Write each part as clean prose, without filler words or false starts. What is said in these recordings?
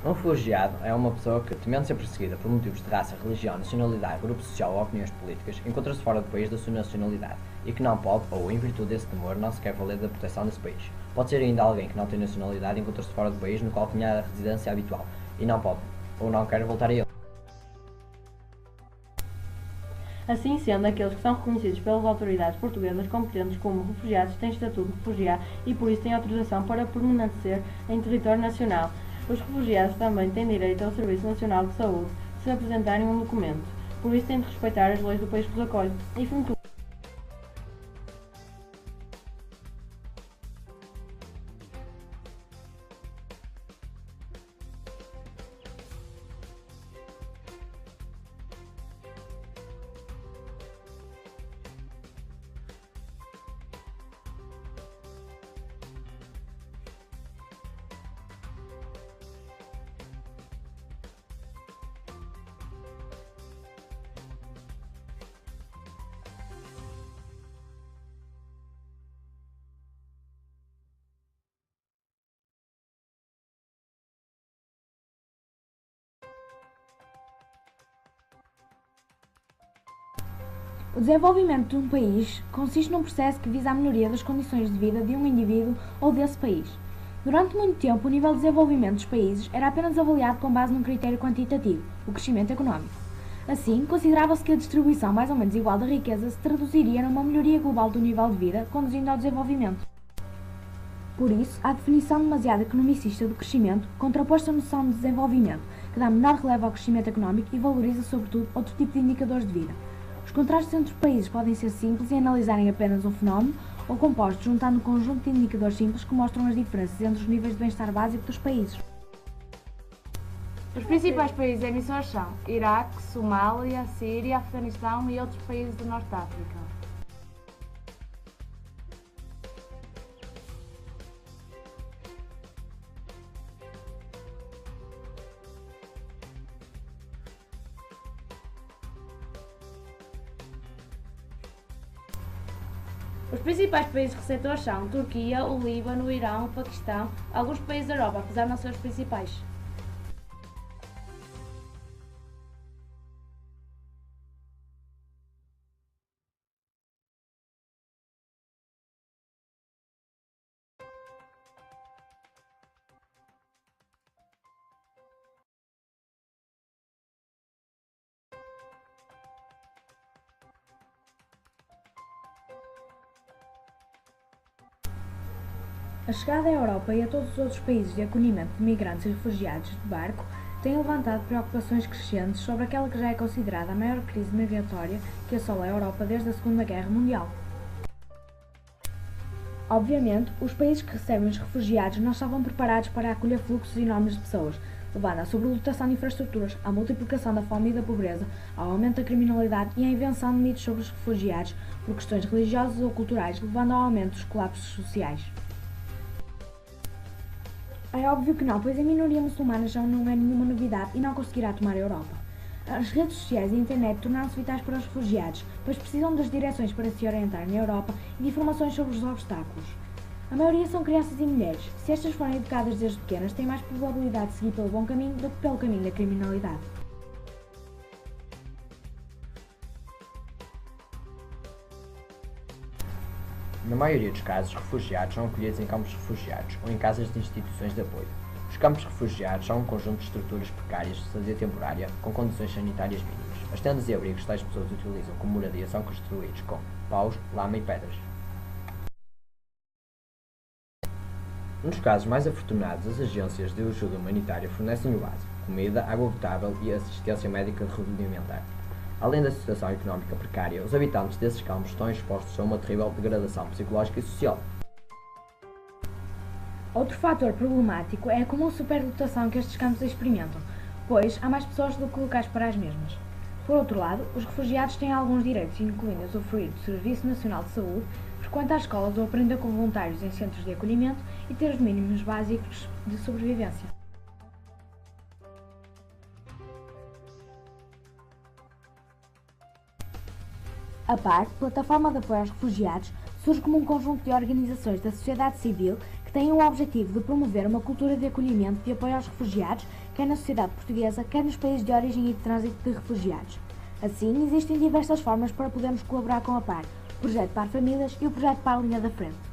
Um refugiado é uma pessoa que, temendo ser perseguida por motivos de raça, religião, nacionalidade, grupo social ou opiniões políticas, encontra-se fora do país da sua nacionalidade e que não pode, ou em virtude desse temor, não se quer valer da proteção desse país. Pode ser ainda alguém que não tem nacionalidade e encontra-se fora do país no qual tinha a residência habitual e não pode, ou não quer voltar a ele. Assim sendo, aqueles que são reconhecidos pelas autoridades portuguesas competentes como refugiados têm estatuto de refugiado e por isso têm autorização para permanecer em território nacional. Os refugiados também têm direito ao Serviço Nacional de Saúde se apresentarem um documento, por isso têm de respeitar as leis do país que os acolhe. O desenvolvimento de um país consiste num processo que visa a melhoria das condições de vida de um indivíduo ou desse país. Durante muito tempo, o nível de desenvolvimento dos países era apenas avaliado com base num critério quantitativo, o crescimento económico. Assim, considerava-se que a distribuição mais ou menos igual da riqueza se traduziria numa melhoria global do nível de vida, conduzindo ao desenvolvimento. Por isso, a definição demasiado economicista do crescimento contrapôs-se à noção de desenvolvimento, que dá menor relevo ao crescimento económico e valoriza, sobretudo, outro tipo de indicadores de vida. Os contrastes entre os países podem ser simples e analisarem apenas um fenómeno, ou compostos juntando um conjunto de indicadores simples que mostram as diferenças entre os níveis de bem-estar básico dos países. Os principais países emissores são Iraque, Somália, Síria, Afeganistão e outros países do Norte de África. Os principais países receptores são Turquia, o Líbano, o Irão, o Paquistão, alguns países da Europa, apesar de não ser os principais. A chegada à Europa e a todos os outros países de acolhimento de migrantes e refugiados de barco tem levantado preocupações crescentes sobre aquela que já é considerada a maior crise migratória que assola a Europa desde a Segunda Guerra Mundial. Obviamente, os países que recebem os refugiados não estavam preparados para acolher fluxos enormes de pessoas, levando à sobrelotação de infraestruturas, à multiplicação da fome e da pobreza, ao aumento da criminalidade e à invenção de mitos sobre os refugiados por questões religiosas ou culturais, levando ao aumento dos colapsos sociais. É óbvio que não, pois a minoria muçulmana já não é nenhuma novidade e não conseguirá tomar a Europa. As redes sociais e a internet tornaram-se vitais para os refugiados, pois precisam das direções para se orientar na Europa e de informações sobre os obstáculos. A maioria são crianças e mulheres. Se estas forem educadas desde pequenas, têm mais probabilidade de seguir pelo bom caminho do que pelo caminho da criminalidade. Na maioria dos casos, os refugiados são acolhidos em campos de refugiados ou em casas de instituições de apoio. Os campos de refugiados são um conjunto de estruturas precárias de estadia temporária com condições sanitárias mínimas. As tendas e abrigos que tais pessoas utilizam como moradia são construídos com paus, lama e pedras. Nos casos mais afortunados, as agências de ajuda humanitária fornecem o básico: comida, água potável e assistência médica rudimentar. Além da situação económica precária, os habitantes desses campos estão expostos a uma terrível degradação psicológica e social. Outro fator problemático é a comum superlotação que estes campos experimentam, pois há mais pessoas do que locais para as mesmas. Por outro lado, os refugiados têm alguns direitos, incluindo usufruir do Serviço Nacional de Saúde, frequentar escolas ou aprender com voluntários em centros de acolhimento e ter os mínimos básicos de sobrevivência. A PAR, Plataforma de Apoio aos Refugiados, surge como um conjunto de organizações da sociedade civil que têm o objetivo de promover uma cultura de acolhimento e apoio aos refugiados, quer na sociedade portuguesa, quer nos países de origem e de trânsito de refugiados. Assim, existem diversas formas para podermos colaborar com a PAR, o Projeto PAR Famílias e o Projeto PAR Linha da Frente.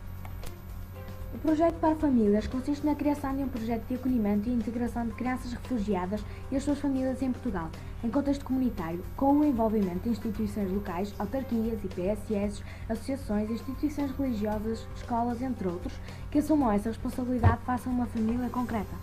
O Projeto PAR Famílias consiste na criação de um projeto de acolhimento e integração de crianças refugiadas e as suas famílias em Portugal, em contexto comunitário, com o envolvimento de instituições locais, autarquias, IPSS, associações, instituições religiosas, escolas, entre outros, que assumam essa responsabilidade face a uma família concreta.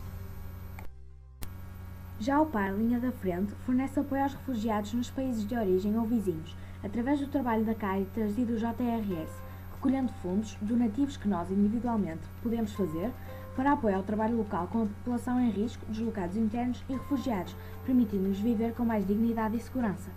Já o PAR Linha da Frente fornece apoio aos refugiados nos países de origem ou vizinhos, através do trabalho da Caritas e do JRS, recolhendo fundos donativos que nós, individualmente, podemos fazer para apoio ao trabalho local com a população em risco, deslocados internos e refugiados, permitindo-nos viver com mais dignidade e segurança.